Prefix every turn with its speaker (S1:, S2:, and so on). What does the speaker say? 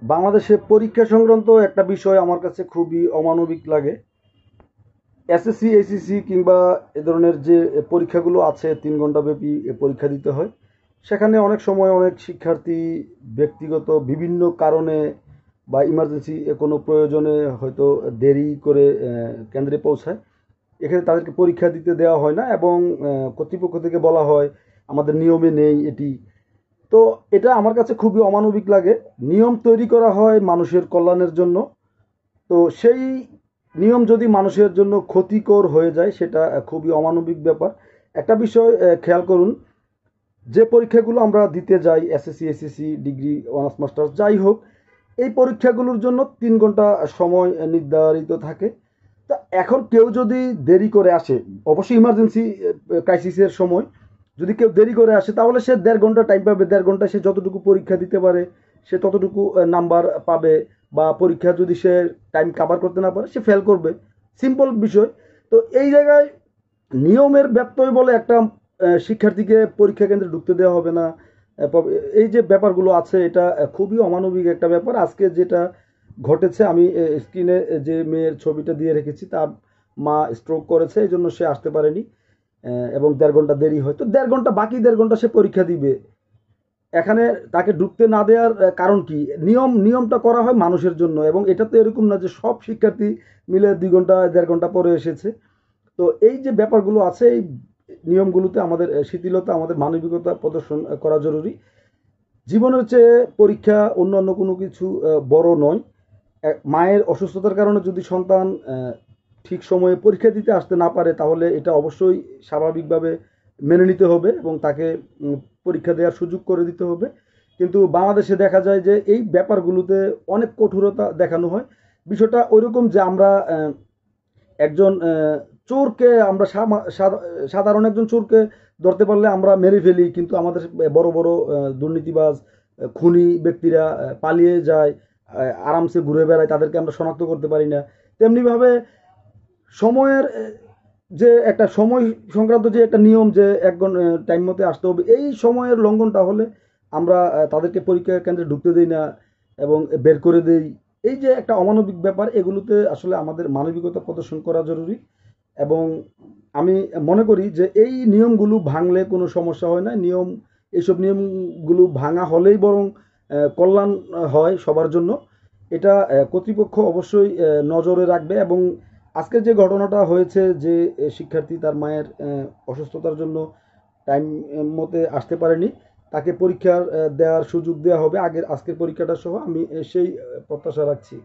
S1: বাংলাদেশে পরীক্ষা সংক্রান্ত একটা বিষয় আমার কাছে খুবই অমানবিক লাগে। এসএসসি, এইচএসসি কিংবা এ ধরনের যে পরীক্ষাগুলো আছে ৩ ঘন্টা ব্যাপী পরীক্ষা দিতে হয়। সেখানে অনেক সময় অনেক শিক্ষার্থী ব্যক্তিগত বিভিন্ন কারণে বা ইমার্জেন্সি কোনো প্রয়োজনে হয়তো দেরি করে কেন্দ্রে পৌঁছায়। এখানে তাদেরকে পরীক্ষা দিতে দেওয়া হয় না এবং কর্তৃপক্ষ থেকে বলা হয় আমাদের নিয়মে নেই এটি। তো এটা আমার কাছে খুবই অমানবিক লাগে। নিয়ম তৈরি করা হয় মানুষের কল্যাণের জন্য। তো সেই নিয়ম যদি মানুষের জন্য ক্ষতিকর হয়ে যায় সেটা খুবই অমানবিক ব্যাপার। একটা বিষয় খেয়াল করুন, যে পরীক্ষাগুলো আমরা দিতে যাই SSC, SSC, degree, honours masters যাই হোক, এই পরীক্ষাগুলোর জন্য ৩ ঘন্টা সময় নির্ধারিত থাকে। তা এখন কেউ যদি দেরি করে আসে, অবশ্যই ইমার্জেন্সি ক্রাইসিসের সময় যদি কেউ দেরি করে আসে তাহলে সে ১.৫ ঘন্টা টাইম পাবে। ১.৫ ঘন্টা সে যতটুকু পরীক্ষা দিতে পারে সে ততটুকু নাম্বার পাবে। বা পরীক্ষা যদি সে টাইম কাভার করতে না পারে সে ফেল করবে। সিম্পল বিষয়। তো এই জায়গায় নিয়মের ব্যত্যয় বলে একটা শিক্ষার্থীকে পরীক্ষা কেন্দ্রে ঢুকতে দেওয়া হবে না। এই যে ব্যাপারগুলো আছে এটা খুবই অমানবিক একটা ব্যাপার। আজকে যেটা ঘটেছে, আমি স্ক্রিনে যে মেয়ের ছবিটা দিয়ে রেখেছি তার মা স্ট্রোক করেছে এই জন্য সে আসতে পারেনি। এবং ১.৫ ঘন্টা দেরি হয়, তো ১.৫ ঘন্টা, বাকি ১.৫ ঘন্টা সে পরীক্ষা দিবে। এখানে তাকে ঢুকতে না দেওয়ার কারণ কি? নিয়মটা করা হয় মানুষের জন্য এবং এটা তো এরকম না যে সব শিক্ষার্থী মিলে ২ ঘন্টা ১.৫ ঘন্টা পরে এসেছে। তো এই যে ব্যাপারগুলো আছে এই নিয়মগুলোতে আমাদের শিথিলতা, আমাদের মানবিকতা প্রদর্শন করা জরুরি। জীবনের চেয়ে পরীক্ষা অন্যান্য কোনো কিছু বড় নয়। মায়ের অসুস্থতার কারণে যদি সন্তান ঠিক সময়ে পরীক্ষা দিতে আসতে না পারে তাহলে এটা অবশ্যই স্বাভাবিকভাবে মেনে নিতে হবে এবং তাকে উম, পরীক্ষা দেওয়ার সুযোগ করে দিতে হবে। কিন্তু বাংলাদেশে দেখা যায় যে এই ব্যাপারগুলোতে অনেক কঠোরতা দেখানো হয়। বিষয়টা ওইরকম যে আমরা একজন চোরকে আমরা সাধারণ একজন চোরকে ধরতে পারলে আমরা মেরে ফেলি, কিন্তু আমাদের বড় বড় দুর্নীতিবাজ খুনি ব্যক্তিরা পালিয়ে যায়, আরামসে ঘুরে বেড়ায়, তাদেরকে আমরা শনাক্ত করতে পারি না। তেমনিভাবে সময়ের যে একটা সময় সংক্রান্ত যে একটা নিয়ম যে এক টাইম মতে আসতে হবে, এই সময়ের লঙ্ঘনটা হলে আমরা তাদেরকে পরীক্ষা কেন্দ্রে ঢুকতে দিই না এবং বের করে দেই। এই যে একটা অমানবিক ব্যাপার, এগুলোতে আসলে আমাদের মানবিকতা প্রদর্শন করা জরুরি। এবং আমি মনে করি যে এই নিয়মগুলো ভাঙলে কোনো সমস্যা হয় না। এইসব নিয়মগুলো ভাঙা হলেই বরং কল্যাণ হয় সবার জন্য। এটা কর্তৃপক্ষ অবশ্যই নজরে রাখবে এবং আজকের যে ঘটনাটা হয়েছে যে শিক্ষার্থী তার মায়ের অসুস্থতার জন্য টাইম মতে আসতে পারেনি, তাকে পরীক্ষার দেওয়ার সুযোগ দেওয়া হবে আগের আজকের পরীক্ষাটা সহ। আমি সেই প্রত্যাশা রাখছি।